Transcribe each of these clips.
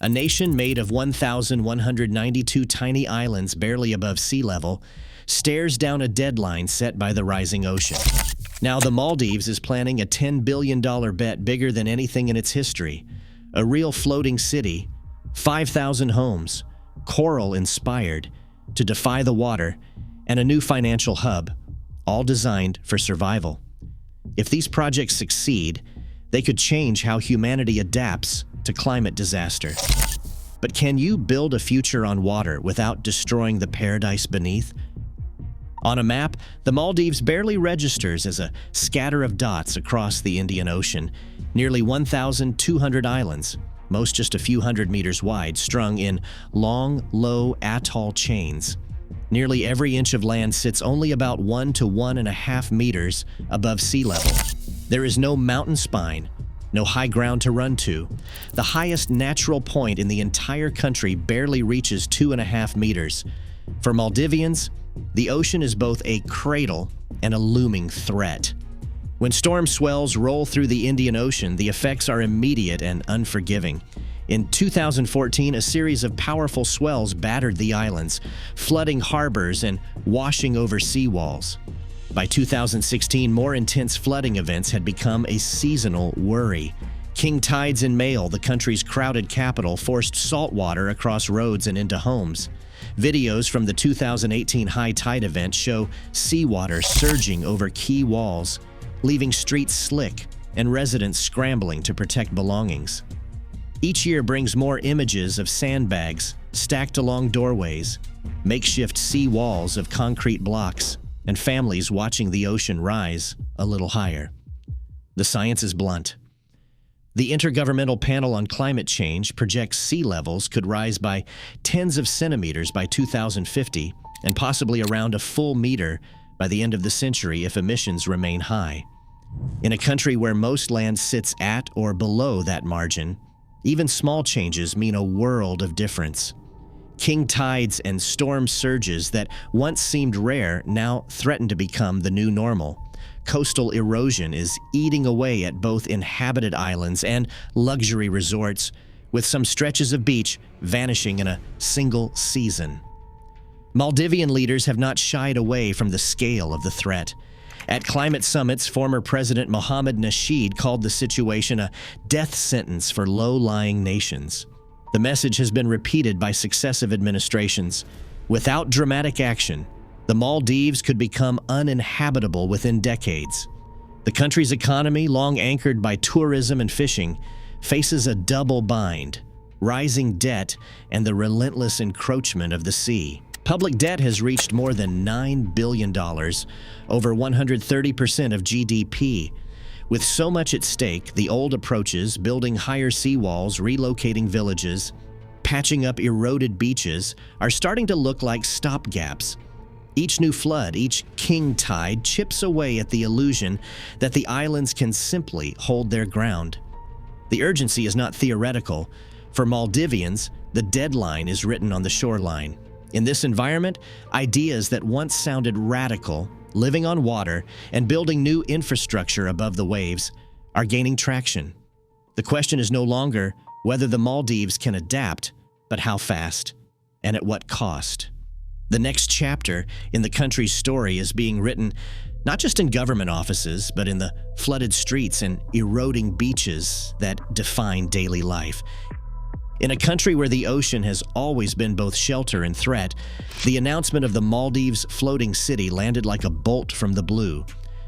A nation made of 1,192 tiny islands barely above sea level stares down a deadline set by the rising ocean. Now, the Maldives is planning a $10 billion bet bigger than anything in its history. A real floating city, 5,000 homes, coral-inspired, to defy the water, and a new financial hub, all designed for survival. If these projects succeed, they could change how humanity adapts to climate disaster. But can you build a future on water without destroying the paradise beneath? On a map, the Maldives barely registers as a scatter of dots across the Indian Ocean, nearly 1,200 islands, most just a few hundred meters wide, strung in long, low atoll chains. Nearly every inch of land sits only about 1 to 1.5 meters above sea level. There is no mountain spine, no high ground to run to. The highest natural point in the entire country barely reaches 2.5 meters. For Maldivians, the ocean is both a cradle and a looming threat. When storm swells roll through the Indian Ocean, the effects are immediate and unforgiving. In 2014, a series of powerful swells battered the islands, flooding harbors and washing over seawalls. By 2016, more intense flooding events had become a seasonal worry. King tides in Mail, the country's crowded capital, forced salt water across roads and into homes. Videos from the 2018 high tide event show seawater surging over key walls, leaving streets slick and residents scrambling to protect belongings. Each year brings more images of sandbags stacked along doorways, makeshift sea walls of concrete blocks, and families watching the ocean rise a little higher. The science is blunt. The Intergovernmental Panel on Climate Change projects sea levels could rise by tens of centimeters by 2050 and possibly around a full meter by the end of the century if emissions remain high. In a country where most land sits at or below that margin, even small changes mean a world of difference. King tides and storm surges that once seemed rare now threaten to become the new normal. Coastal erosion is eating away at both inhabited islands and luxury resorts, with some stretches of beach vanishing in a single season. Maldivian leaders have not shied away from the scale of the threat. At climate summits, former President Mohammed Nasheed called the situation a death sentence for low-lying nations. The message has been repeated by successive administrations. Without dramatic action, the Maldives could become uninhabitable within decades. The country's economy, long anchored by tourism and fishing, faces a double bind: rising debt and the relentless encroachment of the sea. Public debt has reached more than $9 billion, over 130% of GDP. With so much at stake, the old approaches, building higher seawalls, relocating villages, patching up eroded beaches, are starting to look like stopgaps. Each new flood, each king tide chips away at the illusion that the islands can simply hold their ground. The urgency is not theoretical. For Maldivians, the deadline is written on the shoreline. In this environment, ideas that once sounded radical, living on water and building new infrastructure above the waves, are gaining traction. The question is no longer whether the Maldives can adapt, but how fast and at what cost. The next chapter in the country's story is being written not just in government offices, but in the flooded streets and eroding beaches that define daily life. In a country where the ocean has always been both shelter and threat, the announcement of the Maldives floating city landed like a bolt from the blue.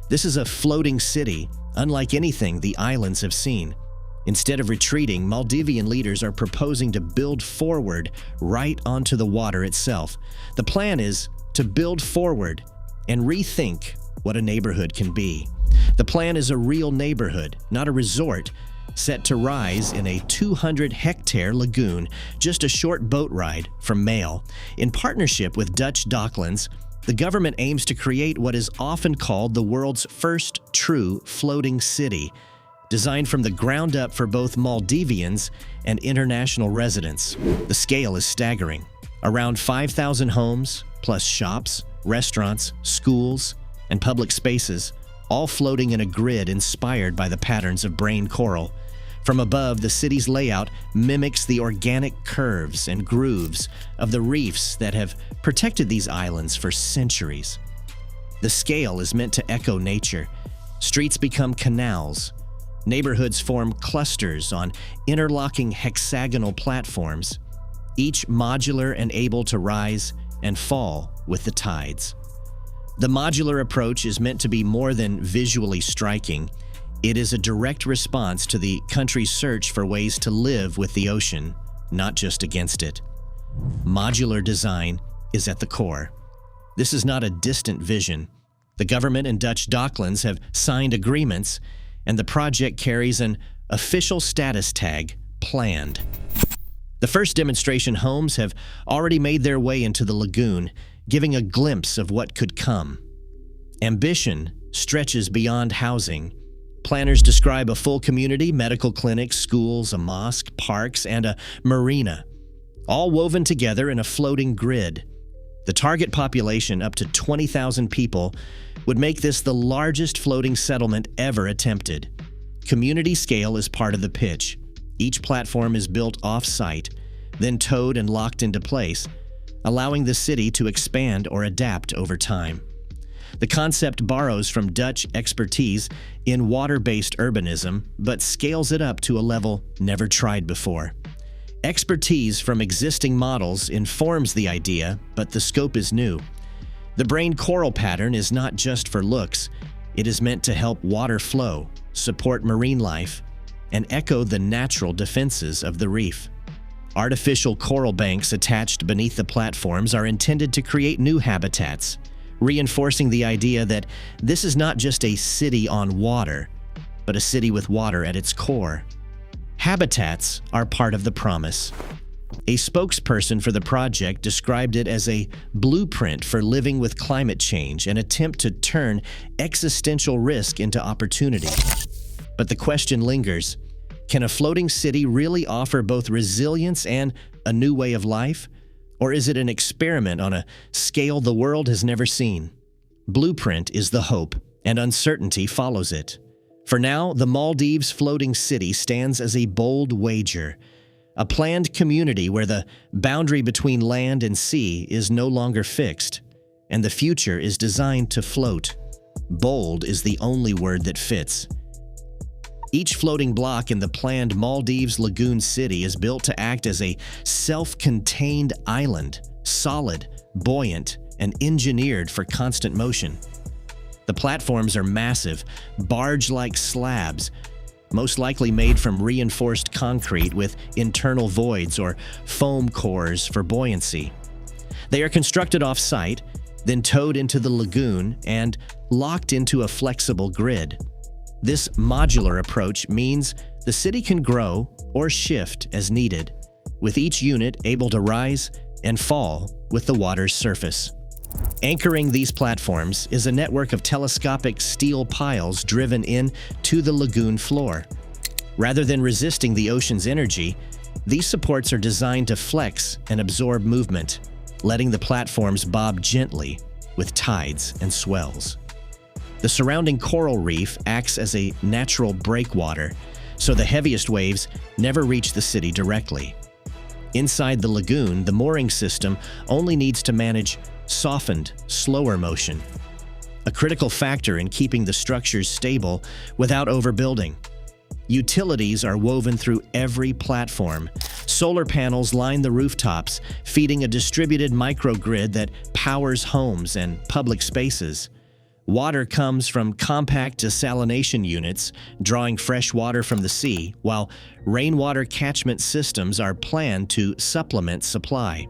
This is a floating city, unlike anything the islands have seen. Instead of retreating, Maldivian leaders are proposing to build forward right onto the water itself. The plan is to build forward and rethink what a neighborhood can be. The plan is a real neighborhood, not a resort, set to rise in a 200-hectare lagoon, just a short boat ride from Mail. In partnership with Dutch Docklands, the government aims to create what is often called the world's first true floating city, designed from the ground up for both Maldivians and international residents. The scale is staggering. Around 5,000 homes, plus shops, restaurants, schools, and public spaces, all floating in a grid inspired by the patterns of brain coral. From above, the city's layout mimics the organic curves and grooves of the reefs that have protected these islands for centuries. The scale is meant to echo nature. Streets become canals. Neighborhoods form clusters on interlocking hexagonal platforms, each modular and able to rise and fall with the tides. The modular approach is meant to be more than visually striking. It is a direct response to the country's search for ways to live with the ocean, not just against it. Modular design is at the core. This is not a distant vision. The government and Dutch Docklands have signed agreements, and the project carries an official status tag, planned. The first demonstration homes have already made their way into the lagoon, giving a glimpse of what could come. Ambition stretches beyond housing. Planners describe a full community, medical clinics, schools, a mosque, parks, and a marina, all woven together in a floating grid. The target population, up to 20,000 people, would make this the largest floating settlement ever attempted. Community scale is part of the pitch. Each platform is built off-site, then towed and locked into place, allowing the city to expand or adapt over time. The concept borrows from Dutch expertise in water-based urbanism, but scales it up to a level never tried before. Expertise from existing models informs the idea, but the scope is new. The brain coral pattern is not just for looks. It is meant to help water flow, support marine life, and echo the natural defenses of the reef. Artificial coral banks attached beneath the platforms are intended to create new habitats, reinforcing the idea that this is not just a city on water, but a city with water at its core. Habitats are part of the promise. A spokesperson for the project described it as a blueprint for living with climate change, an attempt to turn existential risk into opportunity. But the question lingers: can a floating city really offer both resilience and a new way of life? Or is it an experiment on a scale the world has never seen? Blueprint is the hope, and uncertainty follows it. For now, the Maldives floating city stands as a bold wager, a planned community where the boundary between land and sea is no longer fixed, and the future is designed to float. Bold is the only word that fits. Each floating block in the planned Maldives Lagoon City is built to act as a self-contained island, solid, buoyant, and engineered for constant motion. The platforms are massive, barge-like slabs, most likely made from reinforced concrete with internal voids or foam cores for buoyancy. They are constructed off-site, then towed into the lagoon and locked into a flexible grid. This modular approach means the city can grow or shift as needed, with each unit able to rise and fall with the water's surface. Anchoring these platforms is a network of telescopic steel piles driven in to the lagoon floor. Rather than resisting the ocean's energy, these supports are designed to flex and absorb movement, letting the platforms bob gently with tides and swells. The surrounding coral reef acts as a natural breakwater, so the heaviest waves never reach the city directly. Inside the lagoon, the mooring system only needs to manage softened, slower motion, a critical factor in keeping the structures stable without overbuilding. Utilities are woven through every platform. Solar panels line the rooftops, feeding a distributed microgrid that powers homes and public spaces. Water comes from compact desalination units, drawing fresh water from the sea, while rainwater catchment systems are planned to supplement supply.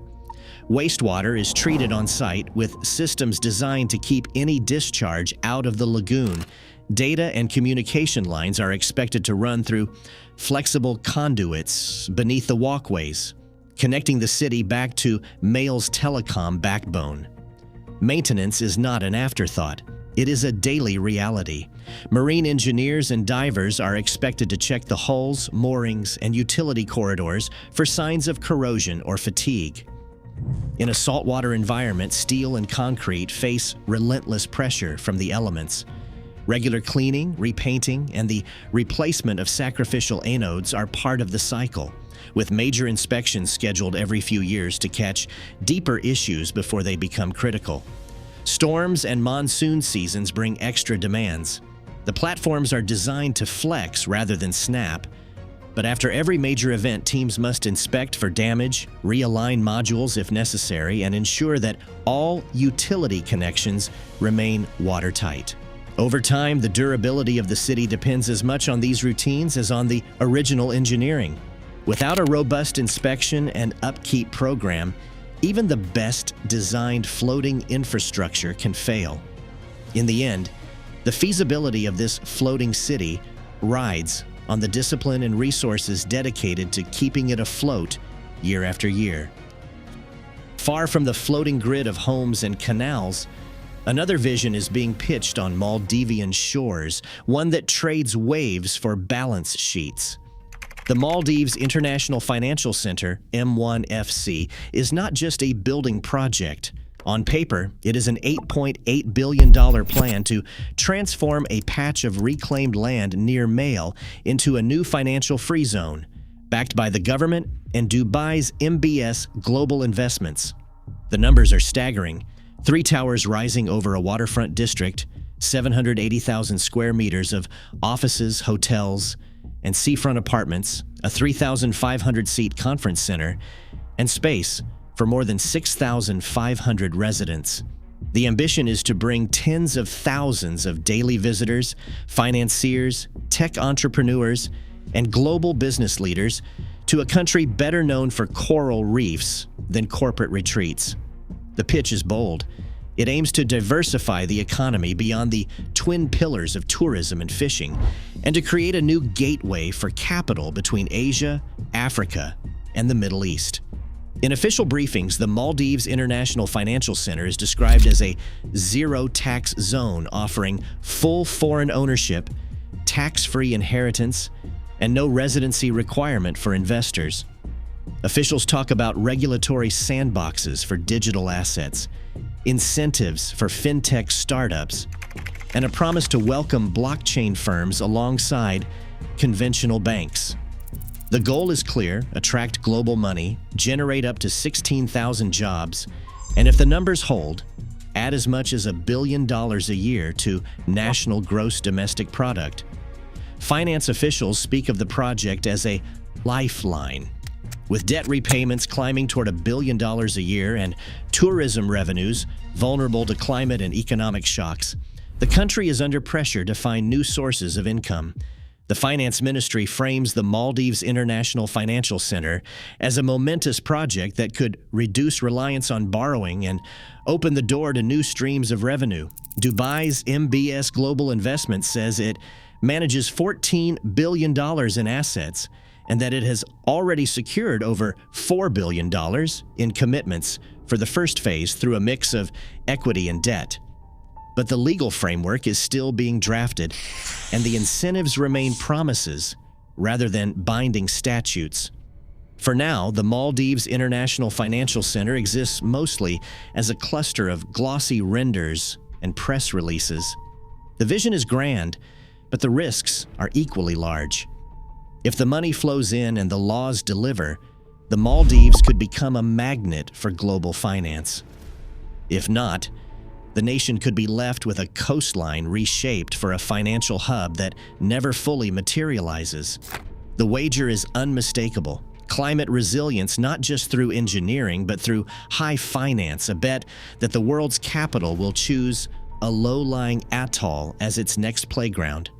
Wastewater is treated on site with systems designed to keep any discharge out of the lagoon. Data and communication lines are expected to run through flexible conduits beneath the walkways, connecting the city back to Mail's telecom backbone. Maintenance is not an afterthought. It is a daily reality. Marine engineers and divers are expected to check the hulls, moorings, and utility corridors for signs of corrosion or fatigue. In a saltwater environment, steel and concrete face relentless pressure from the elements. Regular cleaning, repainting, and the replacement of sacrificial anodes are part of the cycle, with major inspections scheduled every few years to catch deeper issues before they become critical. Storms and monsoon seasons bring extra demands. The platforms are designed to flex rather than snap, but after every major event, teams must inspect for damage, realign modules if necessary, and ensure that all utility connections remain watertight. Over time, the durability of the city depends as much on these routines as on the original engineering. Without a robust inspection and upkeep program, even the best designed floating infrastructure can fail. In the end, the feasibility of this floating city rides on the discipline and resources dedicated to keeping it afloat year after year. Far from the floating grid of homes and canals, another vision is being pitched on Maldivian shores, one that trades waves for balance sheets. The Maldives International Financial Center, M1FC, is not just a building project. On paper, it is an $8.8 billion plan to transform a patch of reclaimed land near Male into a new financial free zone, backed by the government and Dubai's MBS Global Investments. The numbers are staggering. 3 towers rising over a waterfront district, 780,000 square meters of offices, hotels, and seafront apartments, a 3,500-seat conference center, and space for more than 6,500 residents. The ambition is to bring tens of thousands of daily visitors, financiers, tech entrepreneurs, and global business leaders to a country better known for coral reefs than corporate retreats. The pitch is bold. It aims to diversify the economy beyond the twin pillars of tourism and fishing, and to create a new gateway for capital between Asia, Africa, and the Middle East. In official briefings, the Maldives International Financial Center is described as a zero-tax zone offering full foreign ownership, tax-free inheritance, and no residency requirement for investors. Officials talk about regulatory sandboxes for digital assets, incentives for fintech startups, and a promise to welcome blockchain firms alongside conventional banks. The goal is clear: attract global money, generate up to 16,000 jobs, and if the numbers hold, add as much as $1 billion a year to national gross domestic product. Finance officials speak of the project as a lifeline. With debt repayments climbing toward $1 billion a year and tourism revenues vulnerable to climate and economic shocks, the country is under pressure to find new sources of income. The Finance Ministry frames the Maldives International Financial Center as a momentous project that could reduce reliance on borrowing and open the door to new streams of revenue. Dubai's MBS Global Investments says it manages $14 billion in assets, and that it has already secured over $4 billion in commitments for the first phase through a mix of equity and debt. But the legal framework is still being drafted, and the incentives remain promises rather than binding statutes. For now, the Maldives International Financial Center exists mostly as a cluster of glossy renders and press releases. The vision is grand, but the risks are equally large. If the money flows in and the laws deliver, the Maldives could become a magnet for global finance. If not, the nation could be left with a coastline reshaped for a financial hub that never fully materializes. The wager is unmistakable. Climate resilience, not just through engineering, but through high finance, a bet that the world's capital will choose a low-lying atoll as its next playground.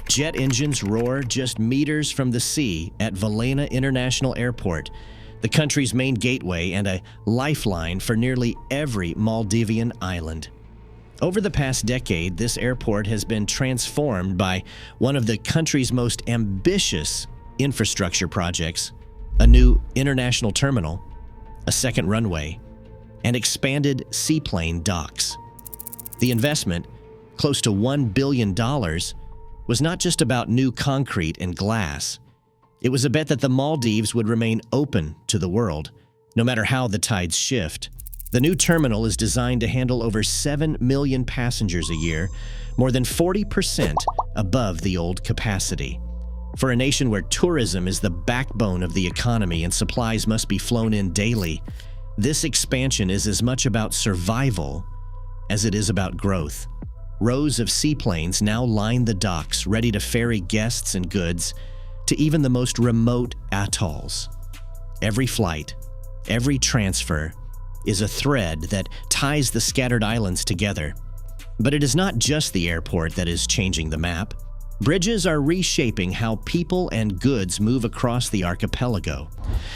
Jet engines roar just meters from the sea at Valena International Airport, the country's main gateway and a lifeline for nearly every Maldivian island. Over the past decade, this airport has been transformed by one of the country's most ambitious infrastructure projects: a new international terminal, a second runway, and expanded seaplane docks. The investment, close to $1 billion, was not just about new concrete and glass. It was a bet that the Maldives would remain open to the world, no matter how the tides shift. The new terminal is designed to handle over 7 million passengers a year, more than 40% above the old capacity. For a nation where tourism is the backbone of the economy and supplies must be flown in daily, this expansion is as much about survival as it is about growth. Rows of seaplanes now line the docks, ready to ferry guests and goods to even the most remote atolls. Every flight, every transfer, is a thread that ties the scattered islands together. But it is not just the airport that is changing the map. Bridges are reshaping how people and goods move across the archipelago.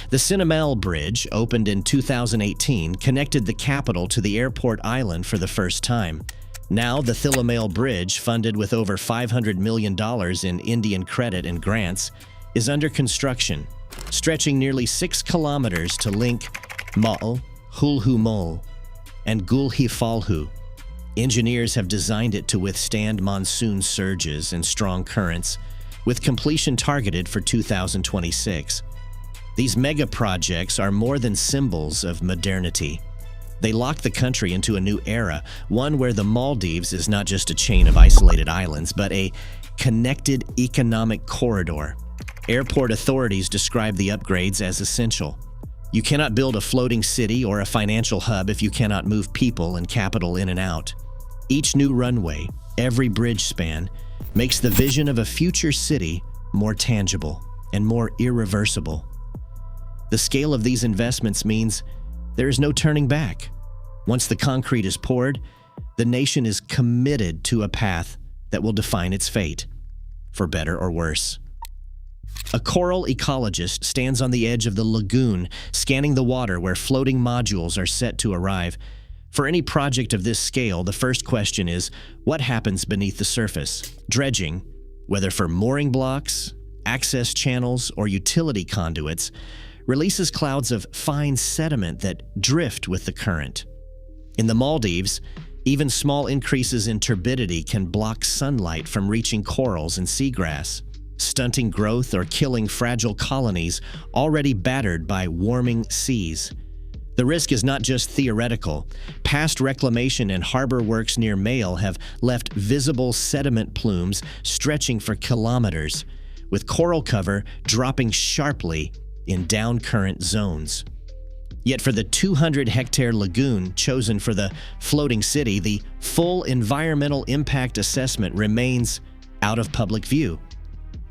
The Renewable Bridge, opened in 2018, connected the capital to the airport island for the first time. Now, the Renewable Bridge, funded with over $500 million in Indian credit and grants, is under construction, stretching nearly 6 kilometers to link Ma'o, Hulhumol, and Gulhifalhu. Engineers have designed it to withstand monsoon surges and strong currents, with completion targeted for 2026. These mega-projects are more than symbols of modernity. They lock the country into a new era, one where the Maldives is not just a chain of isolated islands, but a connected economic corridor. Airport authorities describe the upgrades as essential. You cannot build a floating city or a financial hub if you cannot move people and capital in and out. Each new runway, every bridge span, makes the vision of a future city more tangible and more irreversible. The scale of these investments means there is no turning back. Once the concrete is poured, the nation is committed to a path that will define its fate, for better or worse. A coral ecologist stands on the edge of the lagoon, scanning the water where floating modules are set to arrive. For any project of this scale, the first question is, what happens beneath the surface? Dredging, whether for mooring blocks, access channels, or utility conduits, releases clouds of fine sediment that drift with the current. In the Maldives, even small increases in turbidity can block sunlight from reaching corals and seagrass, stunting growth or killing fragile colonies already battered by warming seas. The risk is not just theoretical. Past reclamation and harbor works near Mail have left visible sediment plumes stretching for kilometers, with coral cover dropping sharply in down-current zones. Yet for the 200-hectare lagoon chosen for the floating city, the full environmental impact assessment remains out of public view.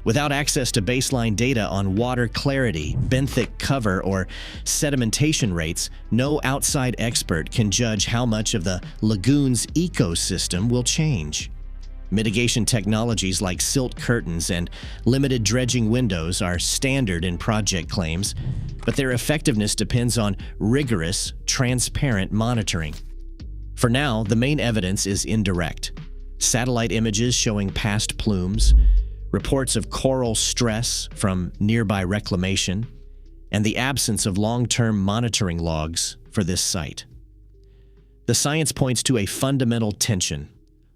Without access to baseline data on water clarity, benthic cover, or sedimentation rates, no outside expert can judge how much of the lagoon's ecosystem will change. Mitigation technologies like silt curtains and limited dredging windows are standard in project claims, but their effectiveness depends on rigorous, transparent monitoring. For now, the main evidence is indirect. Satellite images showing past plumes, reports of coral stress from nearby reclamation, and the absence of long-term monitoring logs for this site. The science points to a fundamental tension.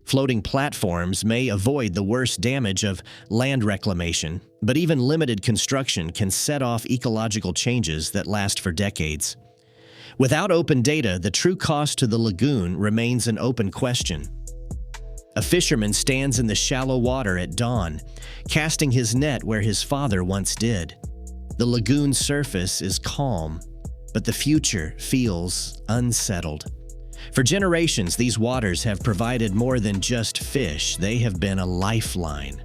Floating platforms may avoid the worst damage of land reclamation, but even limited construction can set off ecological changes that last for decades. Without open data, the true cost to the lagoon remains an open question. A fisherman stands in the shallow water at dawn, casting his net where his father once did. The lagoon's surface is calm, but the future feels unsettled. For generations, these waters have provided more than just fish. They have been a lifeline,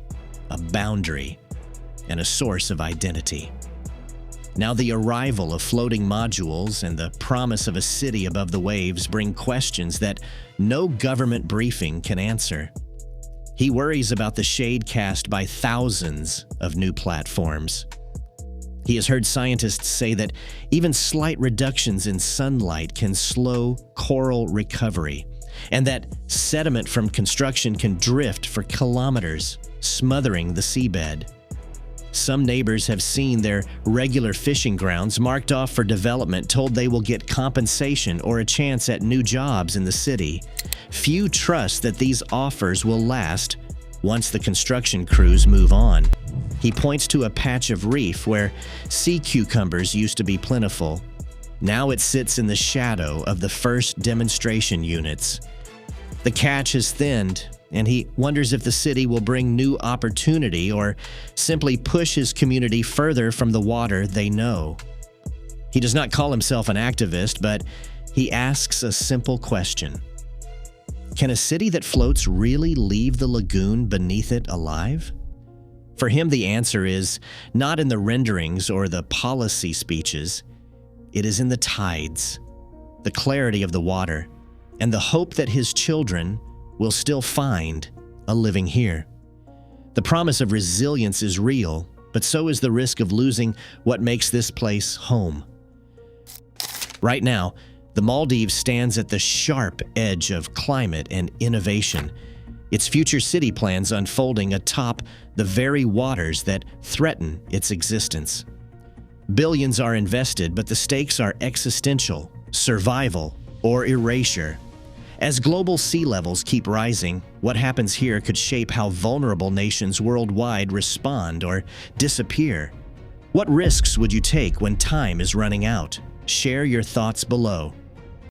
a boundary, and a source of identity. Now the arrival of floating modules and the promise of a city above the waves bring questions that no government briefing can answer. He worries about the shade cast by thousands of new platforms. He has heard scientists say that even slight reductions in sunlight can slow coral recovery, and that sediment from construction can drift for kilometers, smothering the seabed. Some neighbors have seen their regular fishing grounds marked off for development, told they will get compensation or a chance at new jobs in the city. Few trust that these offers will last once the construction crews move on. He points to a patch of reef where sea cucumbers used to be plentiful, Now it sits in the shadow of the first demonstration units. The catch has thinned, and he wonders if the city will bring new opportunity or simply push his community further from the water they know. He does not call himself an activist, but he asks a simple question. Can a city that floats really leave the lagoon beneath it alive? For him, the answer is not in the renderings or the policy speeches. It is in the tides, the clarity of the water, and the hope that his children will still find a living here. The promise of resilience is real, but so is the risk of losing what makes this place home. Right now, the Maldives stands at the sharp edge of climate and innovation, its future city plans unfolding atop the very waters that threaten its existence. Billions are invested, but the stakes are existential, survival, or erasure. As global sea levels keep rising, what happens here could shape how vulnerable nations worldwide respond or disappear. What risks would you take when time is running out? Share your thoughts below.